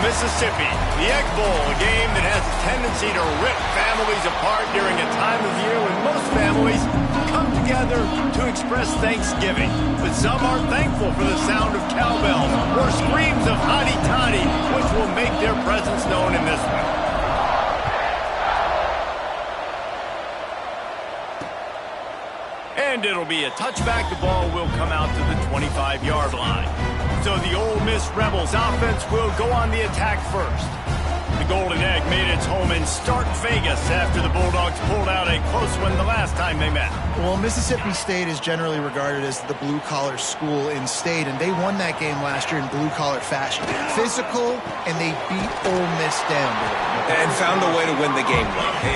Mississippi. The Egg Bowl, a game that has a tendency to rip families apart during a time of year when most families come together to express Thanksgiving. But some are thankful for the sound of cowbells or screams of hotty-toddy, which will make their presence known in this one. And it'll be a touchback. The ball will come out to the 25-yard line. So the Ole Miss Rebels offense will go on the attack first. The Golden Egg made its home in Stark Vegas after the Bulldogs pulled out a close one the last time they met. Well, Mississippi State is generally regarded as the blue-collar school in state, and they won that game last year in blue-collar fashion. Physical, and they beat Ole Miss down. And found a way to win the game.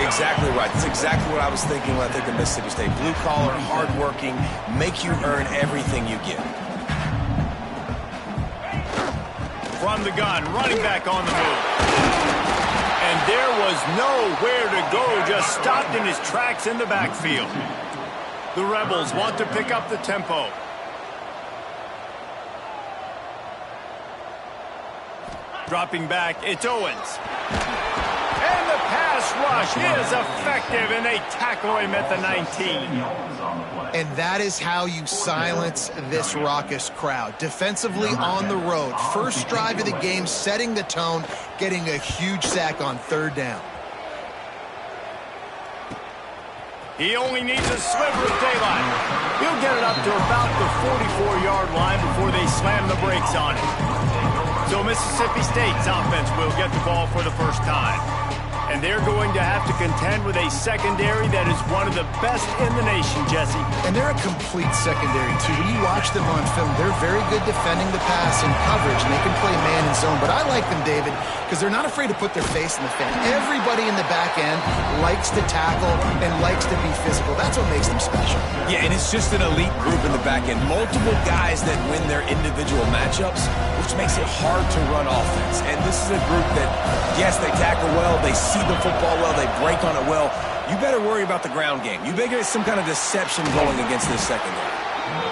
Exactly right. That's exactly what I was thinking when I think of Mississippi State. Blue-collar, hard-working, make you earn everything you get. From the gun, running back on the move. And there was nowhere to go, just stopped in his tracks in the backfield. The Rebels want to pick up the tempo. Dropping back, it's Owens. And the pass rush is effective, and they tackle him at the 19. And that is how you silence this raucous crowd. Defensively on the road. First drive of the game, setting the tone, getting a huge sack on third down. He only needs a sliver of daylight. He'll get it up to about the 44-yard line before they slam the brakes on it. So Mississippi State's offense will get the ball for the first time. And they're going to have to contend with a secondary that is one of the best in the nation, Jesse. And they're a complete secondary, too. When you watch them on film, they're very good defending the pass and coverage, and they can play man and zone. But I like them, David, because they're not afraid to put their face in the fan. Everybody in the back end likes to tackle and likes to be physical. That's what makes them special. Yeah, and it's just an elite group in the back end. Multiple guys that win their individual matchups, which makes it hard to run offense. And this is a group that, yes, they tackle well, they see the football well, they break on it well. You better worry about the ground game. You better get some kind of deception going against this secondary.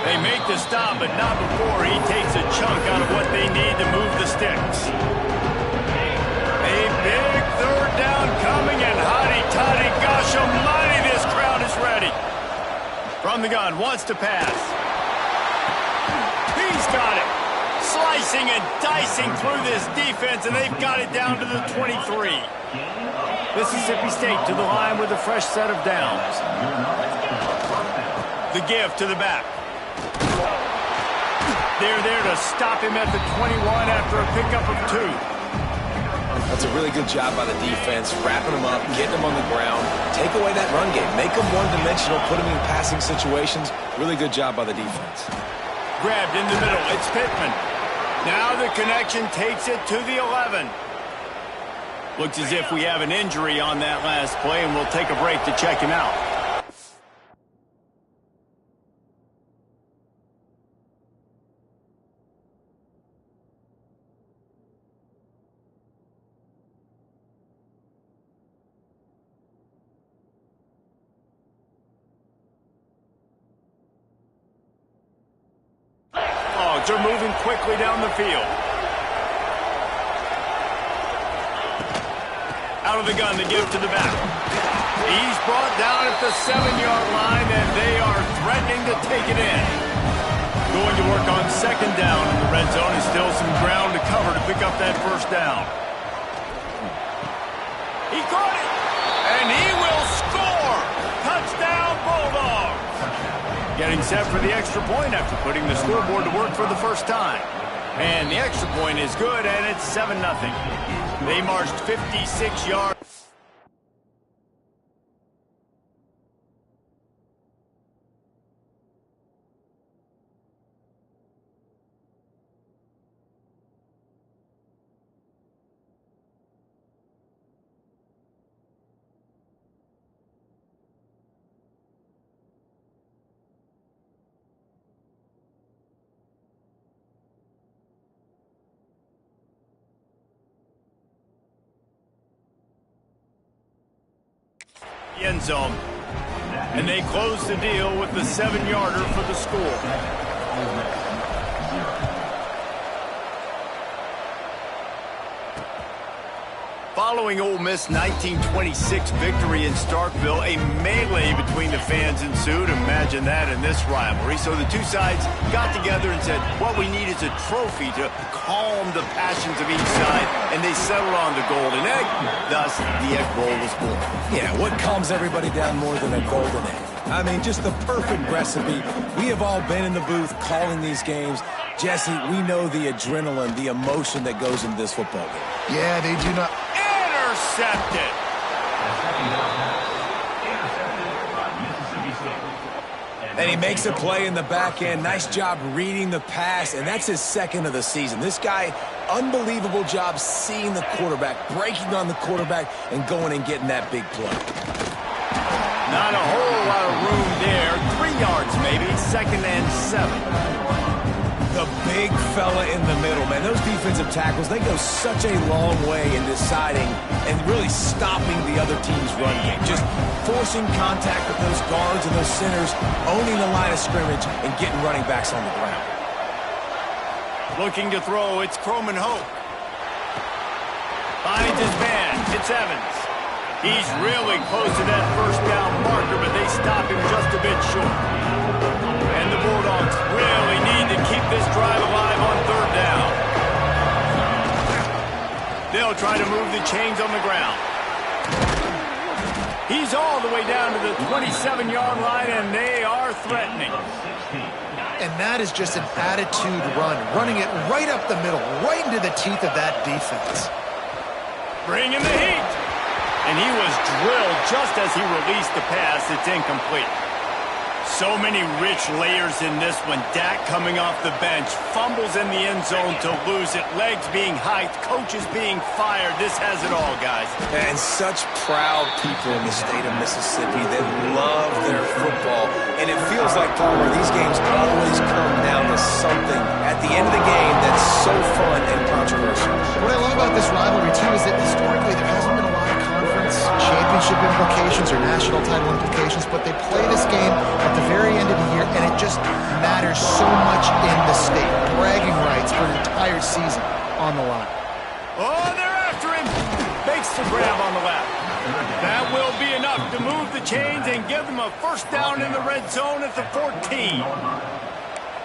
They make the stop, but not before he takes a chunk out of what they need to move the sticks. A big third down coming, and hotty-toddy, gosh almighty, this crowd is ready. From the gun, wants to pass. He's got it. Slicing and dicing through this defense, and they've got it down to the 23. Mississippi State to the line with a fresh set of downs. The give to the back. They're there to stop him at the 21 after a pickup of 2. That's a really good job by the defense, wrapping them up, getting them on the ground, take away that run game, make them one-dimensional, put them in passing situations. Really good job by the defense. Grabbed in the middle, it's Pittman. Now the connection takes it to the 11. Looks as if we have an injury on that last play, and we'll take a break to check him out. Dogs are moving quickly down the field. Out of the gun, the give to the back. He's brought down at the 7-yard line, and they are threatening to take it in. Going to work on second down in the red zone. Is still some ground to cover to pick up that first down. He caught it, and he will score. Touchdown, Bulldogs. Getting set for the extra point after putting the scoreboard to work for the first time. And the extra point is good, and it's 7-0. They marched 56 yards. End zone, and they close the deal with the 7-yarder for the score. Following Ole Miss' 1926 victory in Starkville, a melee between the fans ensued. Imagine that in this rivalry. So the two sides got together and said, what we need is a trophy to calm the passions of each side, and they settled on the golden egg. Thus, the Egg Bowl was born. Yeah, what calms everybody down more than a golden egg? I mean, just the perfect recipe. We have all been in the booth calling these games. Jesse, we know the adrenaline, the emotion that goes into this football game. Yeah, they do not... Intercepted. And he makes a play in the back end. Nice job reading the pass, and that's his second of the season. This guy, unbelievable job seeing the quarterback, breaking on the quarterback, and going and getting that big play. Not a whole lot of room there. 3 yards maybe, 2nd and 7. The big fella in the middle, man. Those defensive tackles, they go such a long way in deciding and really stopping the other team's run game. Just forcing contact with those guards and those centers, owning the line of scrimmage, and getting running backs on the ground. Looking to throw, it's Croman Hope. Finds his man, it's Evans. He's really close to that first down marker, but they stop him just a bit short. And the Bulldogs really need to keep this drive alive on 3rd down. They'll try to move the chains on the ground. He's all the way down to the 27-yard line, and they are threatening. And that is just an attitude run, running it right up the middle, right into the teeth of that defense. Bring in the heat. And he was drilled just as he released the pass. It's incomplete. So many rich layers in this one. Dak coming off the bench, fumbles in the end zone to lose it, legs being hiked, coaches being fired. This has it all, guys. And such proud people in the state of Mississippi that love their football. And it feels like, Palmer, these games always come down to something at the end of the game that's so fun and controversial. What I love about this rivalry, too, is that historically there hasn't been a lot of conference championship implications or national title implications, but they play this game at the very end of the year, and it just matters so much in the state. Bragging rights for an entire season on the line. Oh, they're after him. Makes the grab on the left. That will be enough to move the chains and give them a first down in the red zone at the 14.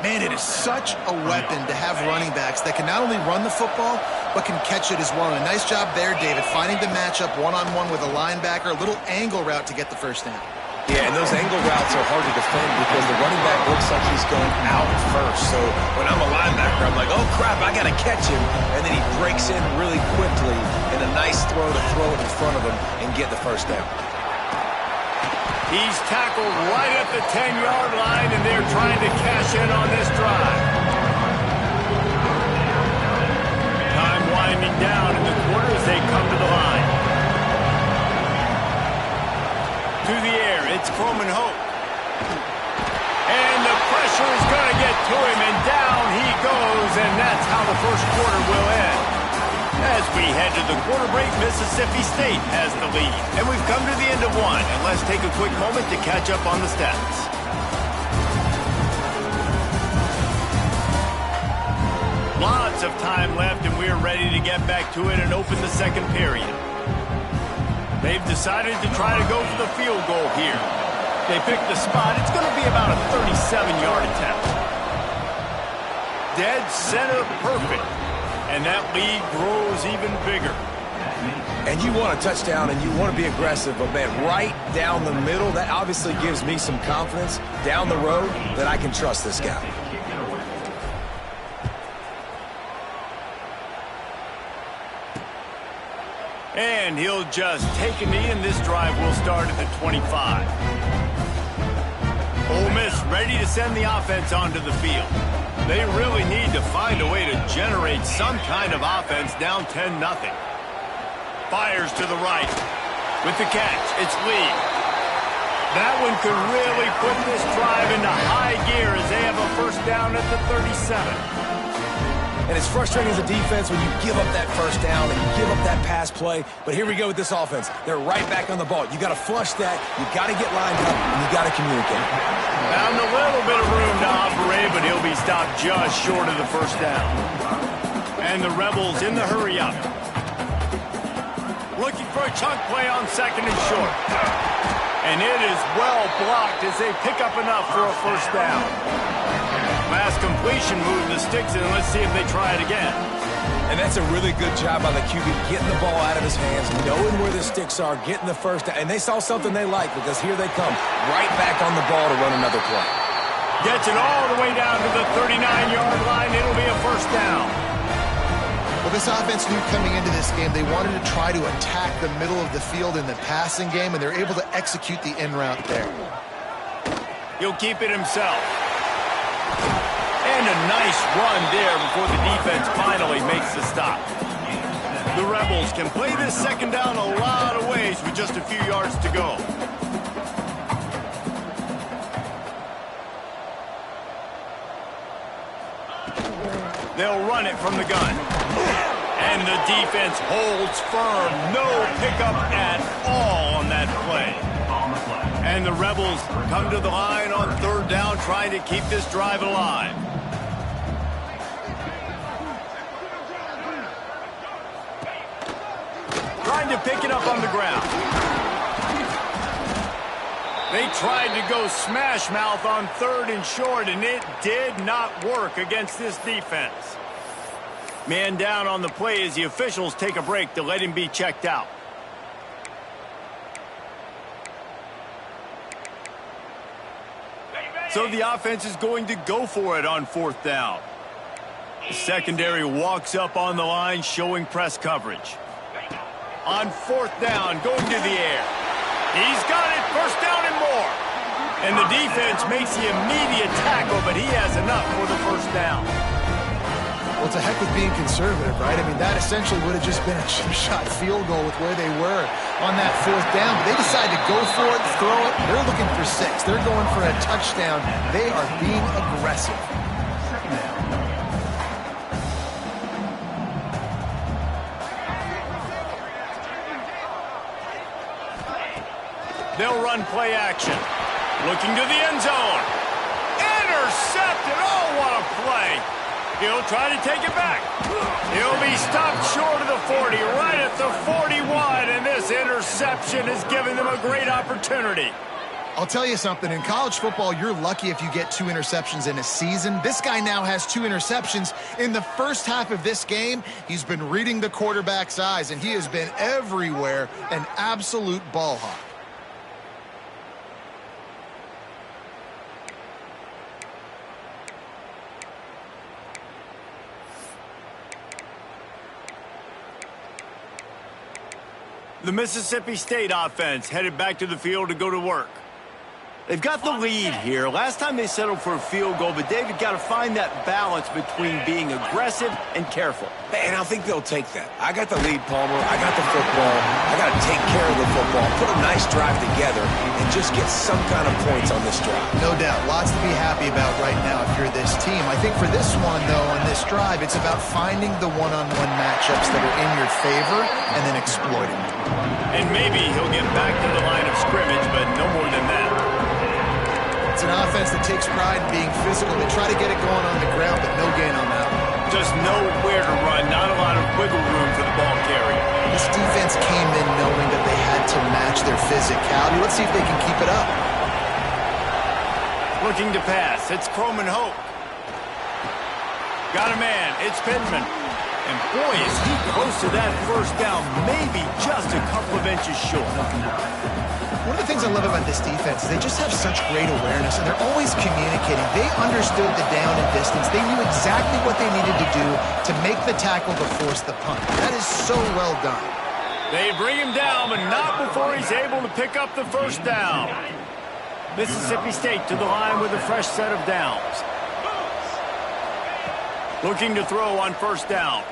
Man, it is such a weapon to have running backs that can not only run the football, but can catch it as well. And a nice job there, David, finding the matchup one-on-one with a linebacker, a little angle route to get the first down. Yeah, and those angle routes are hard to defend because the running back looks like he's going out first. So when I'm a linebacker, I'm like, oh, crap, I got to catch him. And then he breaks in really quickly and a nice throw to throw it in front of him and get the first down. He's tackled right at the 10-yard line, and they're trying to cash in on this drive. Time winding down in the quarter as they come to the line. To the air, it's Croman Hope. And the pressure is going to get to him, and down he goes, and that's how the first quarter will end. As we head to the quarter break, Mississippi State has the lead. And we've come to the end of one, and let's take a quick moment to catch up on the stats. Lots of time left, and we're ready to get back to it and open the second period. They've decided to try to go for the field goal here. They picked the spot. It's going to be about a 37-yard attempt. Dead center perfect. And that lead grows even bigger. And you want a touchdown and you want to be aggressive, but man, right down the middle, that obviously gives me some confidence down the road that I can trust this guy. And he'll just take a knee, and this drive will start at the 25. Ole Miss ready to send the offense onto the field. They really need to find a way to generate some kind of offense down 10-0. Fires to the right. With the catch, it's Lee. That one could really put this drive into high gear as they have a first down at the 37. And it's frustrating as a defense when you give up that first down and you give up that pass play. But here we go with this offense. They're right back on the ball. You got to flush that. You got to get lined up, and you got to communicate. Found a little bit of room to operate, but he'll be stopped just short of the first down. And the Rebels in the hurry up. Looking for a chunk play on second and short. And it is well blocked as they pick up enough for a first down. Last completion moved the sticks in. Let's see if they try it again. And that's a really good job by the QB, getting the ball out of his hands, knowing where the sticks are, getting the first down. And they saw something they like, because here they come, right back on the ball to run another play. Gets it all the way down to the 39-yard line. It'll be a first down. Well, this offense knew coming into this game they wanted to try to attack the middle of the field in the passing game, and they're able to execute the in route there. He'll keep it himself. And a nice run there before the defense finally makes the stop. The Rebels can play this second down a lot of ways with just a few yards to go. They'll run it from the gun. And the defense holds firm. No pickup at all on that play. And the Rebels come to the line on third down, trying to keep this drive alive. Trying to pick it up on the ground. They tried to go smash mouth on third and short, and it did not work against this defense. Man down on the play as the officials take a break to let him be checked out. So the offense is going to go for it on fourth down. The secondary walks up on the line, showing press coverage. On fourth down, going to the air. He's got it, first down and more. And the defense makes the immediate tackle, but he has enough for the first down. Well, it's a heck with being conservative, right? I mean, that essentially would have just been a chip-shot field goal with where they were on that fourth down. But they decided to go for it, throw it. They're looking for 6. They're going for a touchdown. They are being aggressive. They'll run play action. Looking to the end zone. Intercepted. Oh, what a play. He'll try to take it back. He'll be stopped short of the 40, right at the 41, and this interception has given them a great opportunity. I'll tell you something. In college football, you're lucky if you get 2 interceptions in a season. This guy now has 2 interceptions. In the first half of this game, he's been reading the quarterback's eyes, and he has been everywhere, an absolute ball hawk. The Mississippi State offense headed back to the field to go to work. They've got the lead here. Last time they settled for a field goal, but David got to find that balance between being aggressive and careful. And I think they'll take that. I got the lead, Palmer. I got the football. I got to take care of the football, put a nice drive together, and just get some kind of points on this drive. No doubt. Lots to be happy about right now if you're this team. I think for this one, though, on this drive, it's about finding the one-on-one matchups that are in your favor and then exploiting them. And maybe he'll get back to the line of scrimmage, but no more than that. It's an offense that takes pride in being physical. They try to get it going on the ground, but no gain on that one. Just nowhere to run, not a lot of wiggle room for the ball carrier. This defense came in knowing that they had to match their physicality. Let's see if they can keep it up. Looking to pass. It's Croman Hope. Got a man. It's Pittman. And boy, is he close to that first down, maybe just a couple of inches short. One of the things I love about this defense is they just have such great awareness, and they're always communicating. They understood the down and distance. They knew exactly what they needed to do to make the tackle to force the punt. That is so well done. They bring him down, but not before he's able to pick up the first down. Mississippi State to the line with a fresh set of downs. Looking to throw on first down.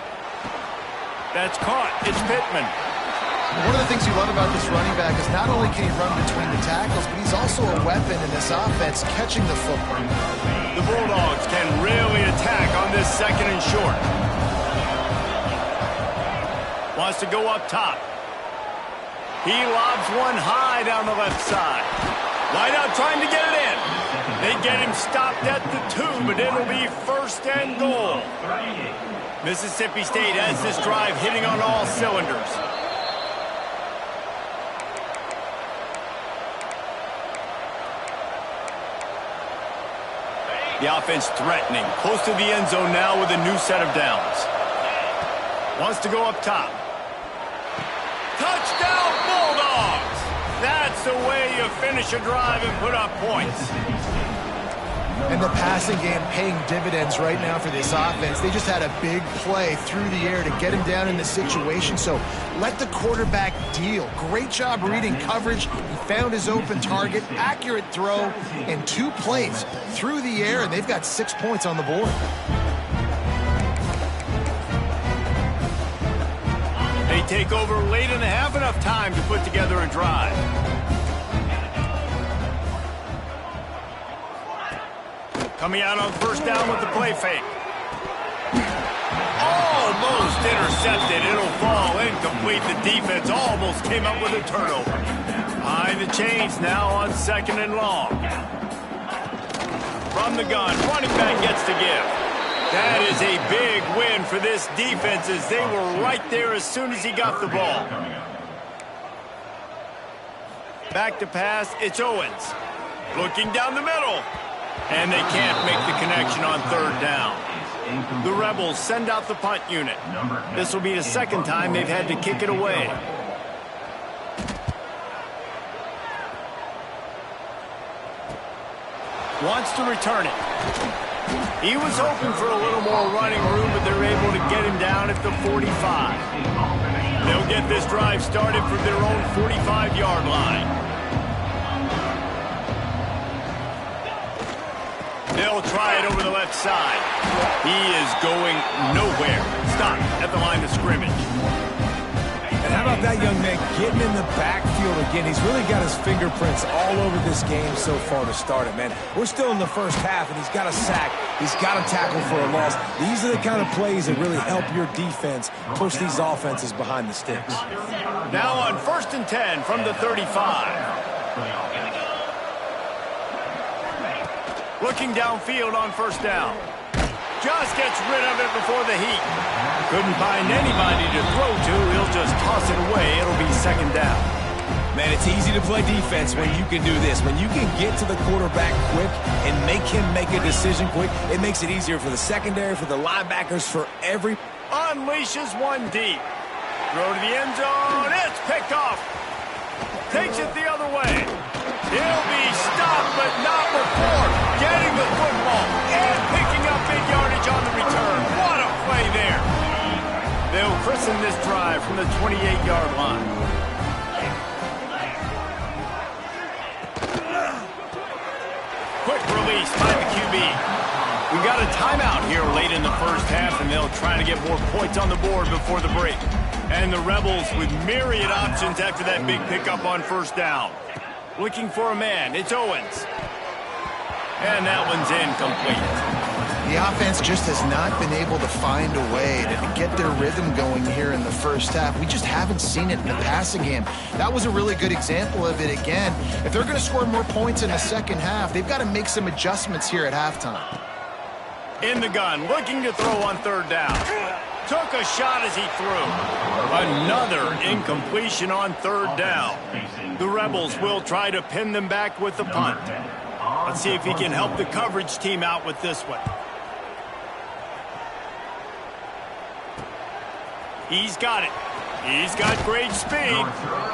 That's caught. It's Pittman. One of the things you love about this running back is not only can he run between the tackles, but he's also a weapon in this offense, catching the football. The Bulldogs can really attack on this second and short. Wants to go up top. He lobs one high down the left side. Wide out trying to get it in. They get him stopped at the 2, but it'll be first and goal. Mississippi State has this drive hitting on all cylinders. The offense threatening. Close to the end zone now with a new set of downs. Wants to go up top. Touchdown, Bulldogs! That's the way you finish a drive and put up points. And the passing game paying dividends right now for this offense. They just had a big play through the air to get him down in the situation. So let the quarterback deal. Great job reading coverage. He found his open target, accurate throw, and 2 plays through the air, and they've got 6 points on the board. They take over late and have enough time to put together a drive. Coming out on first down with the play fake. Almost intercepted. It'll fall incomplete. The defense almost came up with a turnover. Behind the chains now on 2nd and long. From the gun, running back gets to give. That is a big win for this defense as they were right there as soon as he got the ball. Back to pass, it's Owens. Looking down the middle. And they can't make the connection on 3rd down. The Rebels send out the punt unit. This will be the 2nd time they've had to kick it away. Wants to return it. He was hoping for a little more running room, but they're able to get him down at the 45. They'll get this drive started from their own 45-yard line. They'll try it over the left side. He is going nowhere. Stop at the line of scrimmage. And how about that young man getting in the backfield again? He's really got his fingerprints all over this game so far to start it, man. We're still in the first half, and he's got a sack. He's got a tackle for a loss. These are the kind of plays that really help your defense push these offenses behind the sticks. Now on 1st and 10 from the 35. Looking downfield on 1st down. Just gets rid of it before the heat. Couldn't find anybody to throw to. He'll just toss it away. It'll be 2nd down. Man, it's easy to play defense when you can do this. When you can get to the quarterback quick and make him make a decision quick, it makes it easier for the secondary, for the linebackers, for every... Unleashes one deep. Throw to the end zone. It's picked off. Takes it the other way. He'll be stopped, but not before getting the football and picking up big yardage on the return. What a play there. They'll christen this drive from the 28-yard line. Quick release by the QB. We got a timeout here late in the first half, and they'll try to get more points on the board before the break. And the Rebels with myriad options after that big pickup on 1st down. Looking for a man. It's Owens. And that one's incomplete. The offense just has not been able to find a way to get their rhythm going here in the first half. We just haven't seen it in the passing game. That was a really good example of it again. If they're going to score more points in the 2nd half, they've got to make some adjustments here at halftime. In the gun, looking to throw on 3rd down. Took a shot as he threw. Another incompletion on 3rd down. The Rebels will try to pin them back with the punt. Let's see if he can help the coverage team out with this one. He's got it. He's got great speed.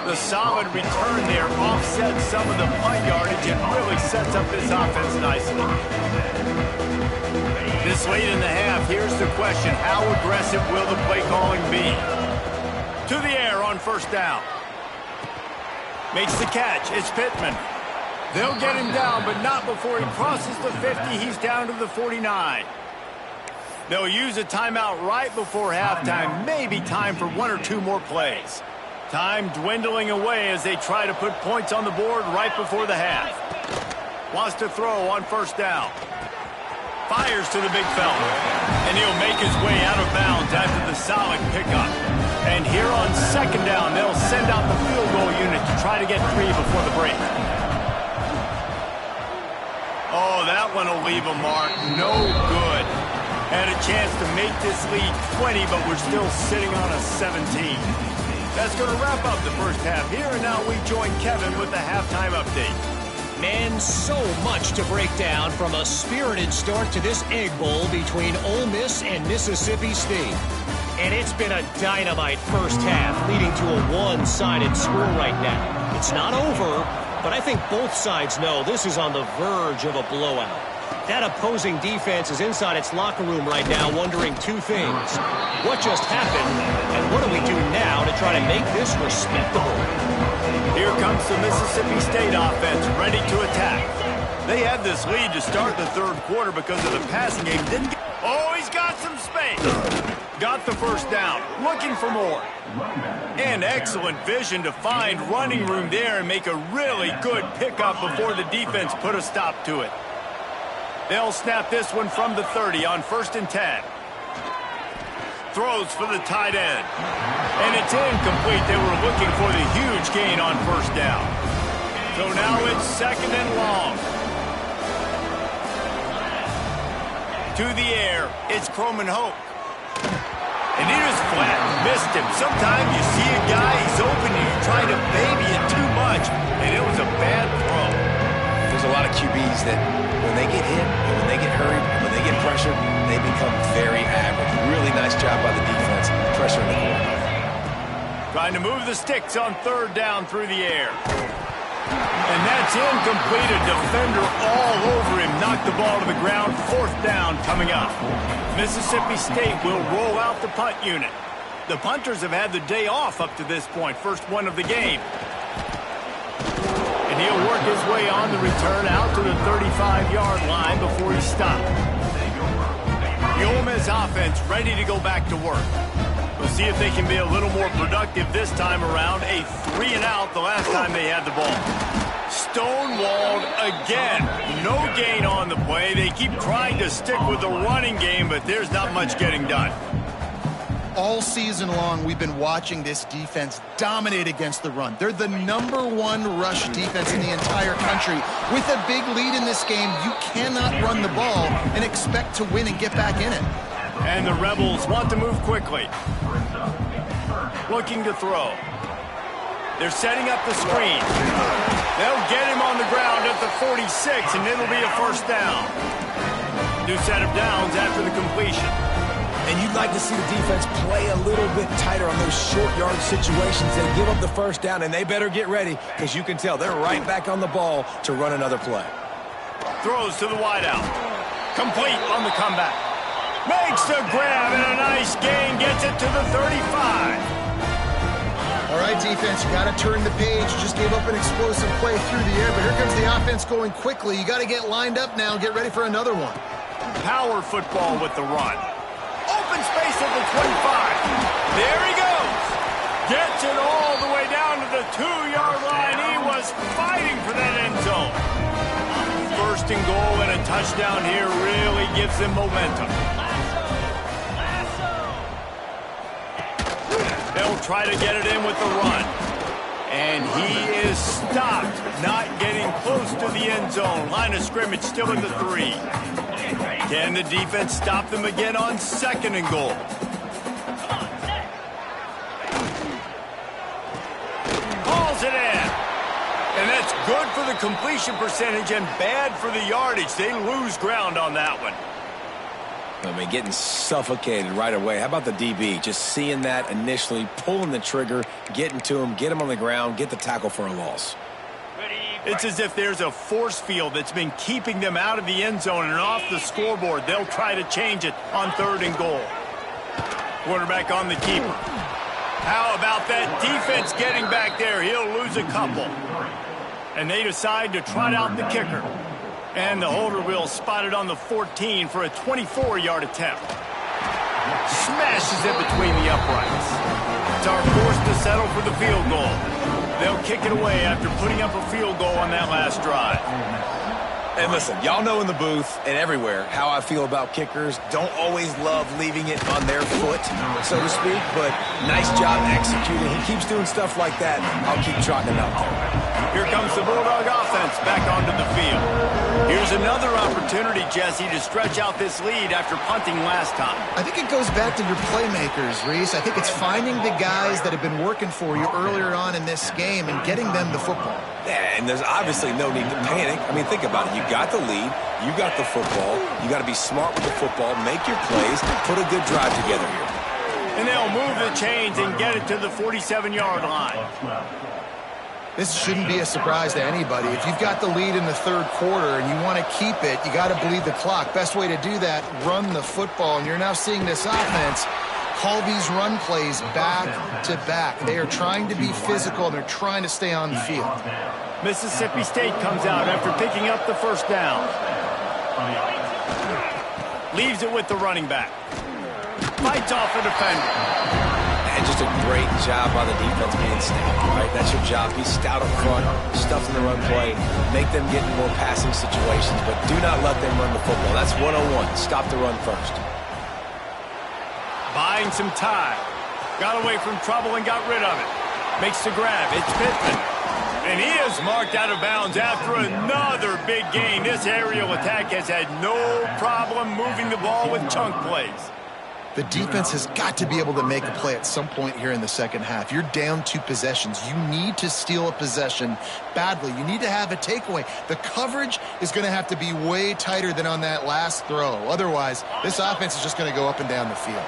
The solid return there offsets some of the punt yardage and really sets up this offense nicely. This late in the half, here's the question. How aggressive will the play calling be? To the air on 1st down. Makes the catch. It's Pittman. They'll get him down, but not before he crosses the 50. He's down to the 49. They'll use a timeout right before halftime. Maybe time for 1 or 2 more plays. Time dwindling away as they try to put points on the board right before the half. Wants to throw on 1st down. Fires to the big fella. And he'll make his way out of bounds after the solid pickup. And here on 2nd down, they'll send out the field goal unit to try to get 3 before the break. Oh, that one will leave a mark. No good. Had a chance to make this lead 20, but we're still sitting on a 17. That's going to wrap up the first half here, and now we join Kevin with the halftime update. Man, so much to break down from a spirited start to this Egg Bowl between Ole Miss and Mississippi State. And it's been a dynamite first half, leading to a one-sided score right now. It's not over, but I think both sides know this is on the verge of a blowout. That opposing defense is inside its locker room right now wondering two things. What just happened, and what do we do now to try to make this respectable? Here comes the Mississippi State offense, ready to attack. They had this lead to start the third quarter because of the passing game. Oh, he's got some space. Got the first down, looking for more. And excellent vision to find running room there and make a really good pickup before the defense put a stop to it. They'll snap this one from the 30 on 1st and 10. Throws for the tight end. And it's incomplete. They were looking for the huge gain on first down. So now it's 2nd and long. To the air, it's Croman Hope. And he just flat missed him. Sometimes you see a guy, he's open, and you try to baby it too much, and it was a bad throw. There's a lot of QBs that when they get hit, and when they get hurried, and when they get pressured, they become very average. Really nice job by the defense, pressuring the quarterback. Trying to move the sticks on 3rd down through the air. And that's incomplete. A defender all over him. Knocked the ball to the ground. 4th down coming up. Mississippi State will roll out the punt unit. The punters have had the day off up to this point. First one of the game. And he'll work his way on the return out to the 35-yard line before he stopped. The Ole Miss offense ready to go back to work. We'll see if they can be a little more productive this time around. A 3-and-out the last time they had the ball. Stonewalled again. No gain on the play. They keep trying to stick with the running game, but there's not much getting done. All season long, we've been watching this defense dominate against the run. They're the #1 rush defense in the entire country. With a big lead in this game, you cannot run the ball and expect to win and get back in it. And the Rebels want to move quickly. Looking to throw. They're setting up the screen. They'll get him on the ground at the 46, and it'll be a 1st down. New set of downs after the completion. And you'd like to see the defense play a little bit tighter on those short yard situations. They give up the 1st down, and they better get ready because you can tell they're right back on the ball to run another play. Throws to the wideout. Complete on the comeback. Makes the grab and a nice gain. Gets it to the 35. All right, defense, you got to turn the page. You just gave up an explosive play through the air, but here comes the offense going quickly. You got to get lined up now and get ready for another one. Power football with the run. Open space at the 25. There he goes. Gets it all the way down to the 2-yard line. He was fighting for that end zone. 1st and goal and a touchdown here really gives them momentum. They'll try to get it in with the run. And he is stopped, not getting close to the end zone. Line of scrimmage still in the 3. Can the defense stop them again on 2nd and goal? Hauls it in. And that's good for the completion percentage and bad for the yardage. They lose ground on that one. I mean, getting suffocated right away. How about the DB? Just seeing that initially, pulling the trigger, getting to him, get him on the ground, get the tackle for a loss. It's as if there's a force field that's been keeping them out of the end zone and off the scoreboard. They'll try to change it on 3rd and goal. Quarterback on the keeper. How about that defense getting back there? He'll lose a couple. And they decide to trot out the kicker. And the holder will spot it on the 14 for a 24-yard attempt. Smashes it between the uprights. Are forced to settle for the field goal. They'll kick it away after putting up a field goal on that last drive. And listen, y'all know in the booth and everywhere how I feel about kickers. Don't always love leaving it on their foot, so to speak, but nice job executing. He keeps doing stuff like that. I'll keep trotting him out there. Here comes the Bulldog offense back onto the field. Here's another opportunity, Jesse, to stretch out this lead after punting last time. I think it goes back to your playmakers, Reese. I think it's finding the guys that have been working for you earlier on in this game and getting them the football. Yeah, and there's obviously no need to panic. I mean, think about it. You got the lead. You got the football. You got to be smart with the football, make your plays, put a good drive together here. And they'll move the chains and get it to the 47-yard line. This shouldn't be a surprise to anybody. If you've got the lead in the third quarter and you want to keep it, you got to bleed the clock. Best way to do that, run the football. And you're now seeing this offense call these run plays back to back. They are trying to be physical, and they're trying to stay on the field. Mississippi State comes out after picking up the first down. Leaves it with the running back. Fights off a defender. And just a great job by the defense being stout, right? That's your job. Be stout up front, stuff in the run play, make them get in more passing situations, but do not let them run the football. That's 101. Stop the run first. Buying some time. Got away from trouble and got rid of it. Makes the grab. It's Pittman. And he is marked out of bounds after another big gain. This aerial attack has had no problem moving the ball with chunk plays. The defense has got to be able to make a play at some point here in the second half. You're down 2 possessions. You need to steal a possession badly. You need to have a takeaway. The coverage is going to have to be way tighter than on that last throw. Otherwise, this offense is just going to go up and down the field.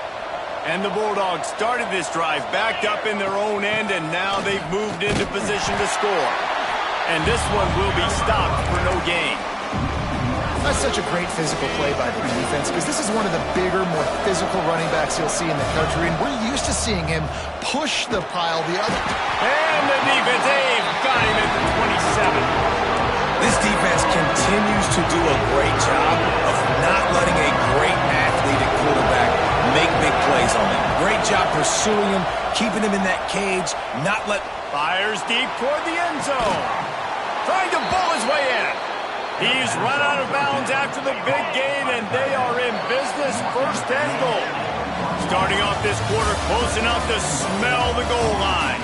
And the Bulldogs started this drive backed up in their own end, and now they've moved into position to score. And this one will be stopped for no gain. That's such a great physical play by the defense, because this is one of the bigger, more physical running backs you'll see in the country, and we're used to seeing him push the pile the other. And the defense, they've got him at the 27. This defense continues to do a great job of not letting a great athlete at quarterback make big plays on them. Great job pursuing him, keeping him in that cage, not let... Fires deep toward the end zone. Trying to bull his way in. He's run out of bounds after the big gain, and they are in business, first and goal. Starting off this quarter close enough to smell the goal line.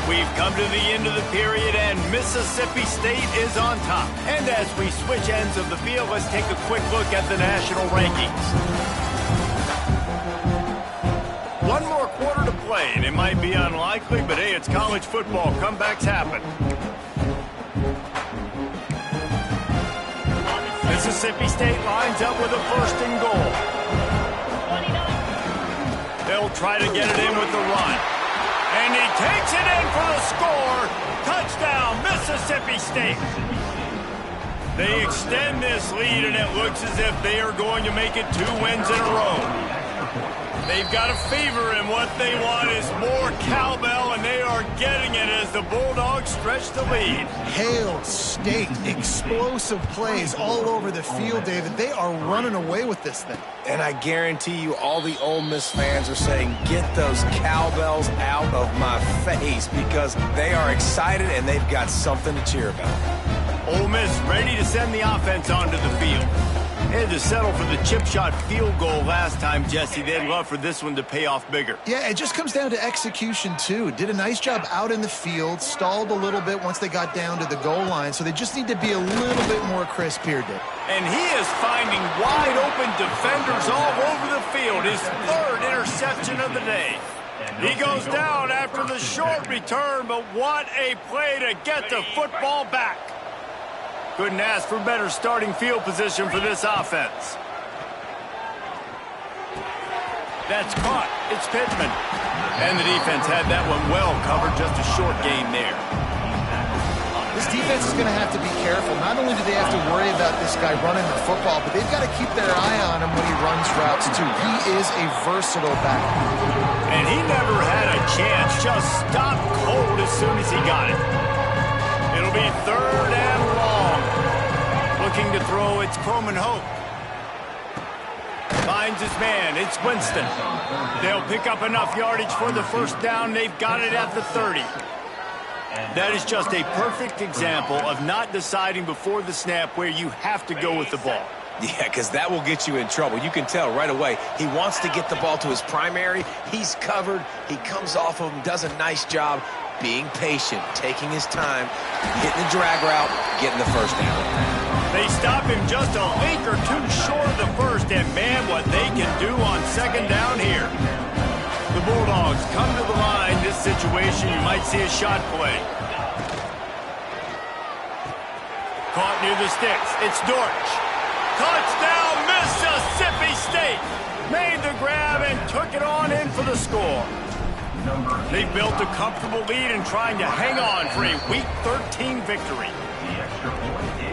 We've come to the end of the period, and Mississippi State is on top. And as we switch ends of the field, let's take a quick look at the national rankings. One more quarter to play, and it might be unlikely, but hey, it's college football. Comebacks happen. Mississippi State lines up with a first and goal. They'll try to get it in with the run. And he takes it in for the score. Touchdown, Mississippi State. They extend this lead, and it looks as if they are going to make it 2 wins in a row. They've got a fever, and what they want is more cowbell, and they are getting it as the Bulldogs stretch the lead. Hail State, explosive plays all over the field, David. They are running away with this thing. And I guarantee you all the Ole Miss fans are saying, get those cowbells out of my face, because they are excited and they've got something to cheer about. Ole Miss ready to send the offense onto the field. They had to settle for the chip shot field goal last time, Jesse. They'd love for this one to pay off bigger. Yeah, it just comes down to execution, too. Did a nice job out in the field, stalled a little bit once they got down to the goal line, so they just need to be a little bit more crisp here, Dick. And he is finding wide-open defenders all over the field. His 3rd interception of the day. He goes down after the short return, but what a play to get the football back. Couldn't ask for better starting field position for this offense. That's caught. It's Pittman. And the defense had that one well covered. Just a short gain there. This defense is going to have to be careful. Not only do they have to worry about this guy running the football, but they've got to keep their eye on him when he runs routes, too. He is a versatile back. And he never had a chance. Just stopped cold as soon as he got it. It'll be 3rd and long. Looking to throw, it's Coleman Hope. Finds his man, it's Winston. They'll pick up enough yardage for the first down. They've got it at the 30. That is just a perfect example of not deciding before the snap where you have to go with the ball. Yeah, because that will get you in trouble. You can tell right away he wants to get the ball to his primary. He's covered. He comes off of him, does a nice job. being patient, taking his time, hitting the drag route, getting the first down. They stop him just a link or two short of the first, and man, what they can do on second down here. The Bulldogs come to the line. This situation, you might see a shot play. Caught near the sticks. It's Dortch. Touchdown, Mississippi State. Made the grab and took it on in for the score. They've built a comfortable lead and trying to hang on for a Week 13 victory.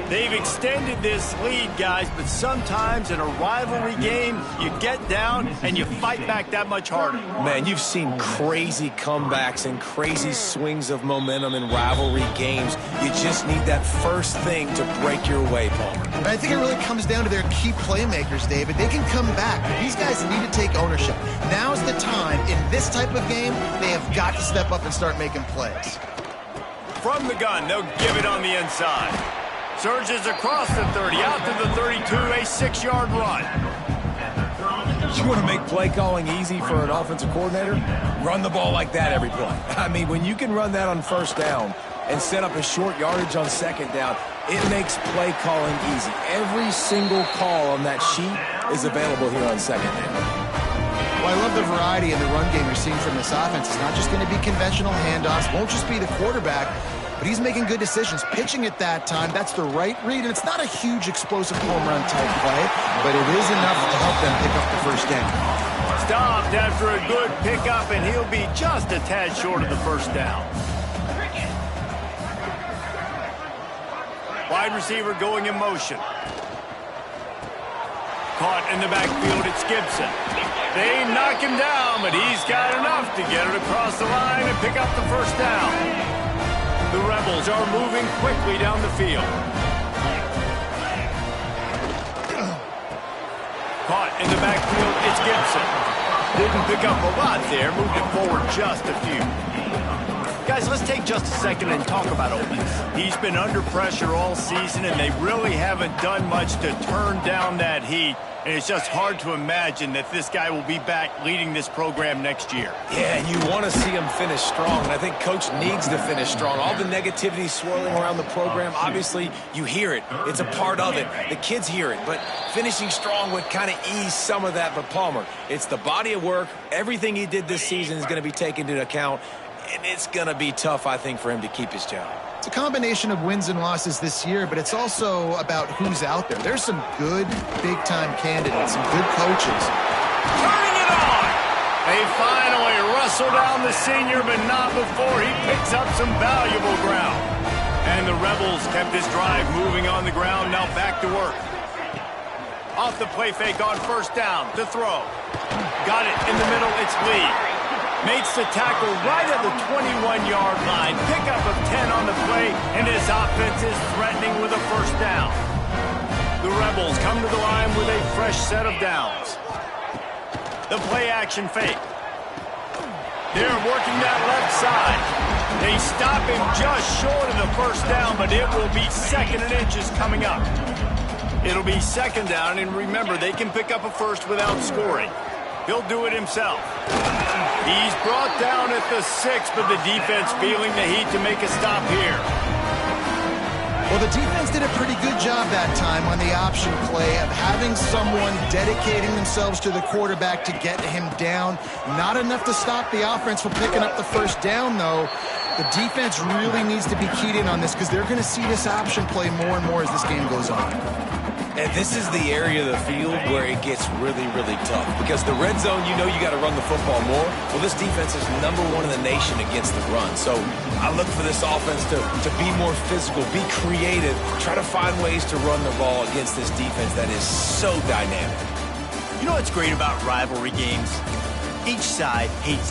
They've extended this lead, guys, but sometimes in a rivalry game, you get down and you fight back that much harder. Man, you've seen crazy comebacks and crazy swings of momentum in rivalry games. You just need that first thing to break your way, Palmer. And I think it really comes down to their key playmakers, David. They can come back, but these guys need to take ownership. Now's the time. In this type of game, they have got to step up and start making plays. From the gun, they'll give it on the inside. Surges across the 30, out to the 32, a 6-yard run. You want to make play calling easy for an offensive coordinator? Run the ball like that every play. I mean, when you can run that on first down and set up a short yardage on second down, it makes play calling easy. Every single call on that sheet is available here on second down. Well, I love the variety in the run game you're seeing from this offense. It's not just going to be conventional handoffs. Won't just be the quarterback, but he's making good decisions. Pitching at that time, that's the right read, and it's not a huge explosive home run type play, but it is enough to help them pick up the first down. Stopped after a good pickup, and he'll be just a tad short of the first down. Wide receiver going in motion. Caught in the backfield, it's Gibson. They knock him down, but he's got enough to get it across the line and pick up the first down. The Rebels are moving quickly down the field. Caught in the backfield, it's Gibson. Didn't pick up a lot there, moved it forward just a few. Guys, let's take just a second and talk about Ole Miss. He's been under pressure all season, and they really haven't done much to turn down that heat. And it's just hard to imagine that this guy will be back leading this program next year. Yeah, and you want to see him finish strong, and I think Coach needs to finish strong. All the negativity swirling around the program, obviously, you hear it. It's a part of it. The kids hear it, but finishing strong would kind of ease some of that. But Palmer, it's the body of work. Everything he did this season is going to be taken into account, and it's going to be tough, I think, for him to keep his job. It's a combination of wins and losses this year, but it's also about who's out there. There's some good big-time candidates, some good coaches. Turning it on! They finally wrestle down the senior, but not before he picks up some valuable ground. And the Rebels kept this drive moving on the ground, now back to work. Off the play fake on first down, to throw. Got it in the middle, it's Lee. Makes the tackle right at the 21-yard line. Pickup of 10 on the play, and his offense is threatening with a first down. The Rebels come to the line with a fresh set of downs. The play-action fake. They're working that left side. They stop him just short of the first down, but it will be 2nd and inches coming up. It'll be 2nd down, and remember, they can pick up a first without scoring. He'll do it himself. He's brought down at the 6, but the defense feeling the heat to make a stop here. Well, the defense did a pretty good job that time on the option play of having someone dedicating themselves to the quarterback to get him down. Not enough to stop the offense from picking up the first down, though. The defense really needs to be keyed in on this because they're going to see this option play more and more as this game goes on. And this is the area of the field where it gets really, really tough. Because the red zone, you know you got to run the football more. Well, this defense is #1 in the nation against the run. So I look for this offense to be more physical, be creative, try to find ways to run the ball against this defense that is so dynamic. You know what's great about rivalry games? Each side hates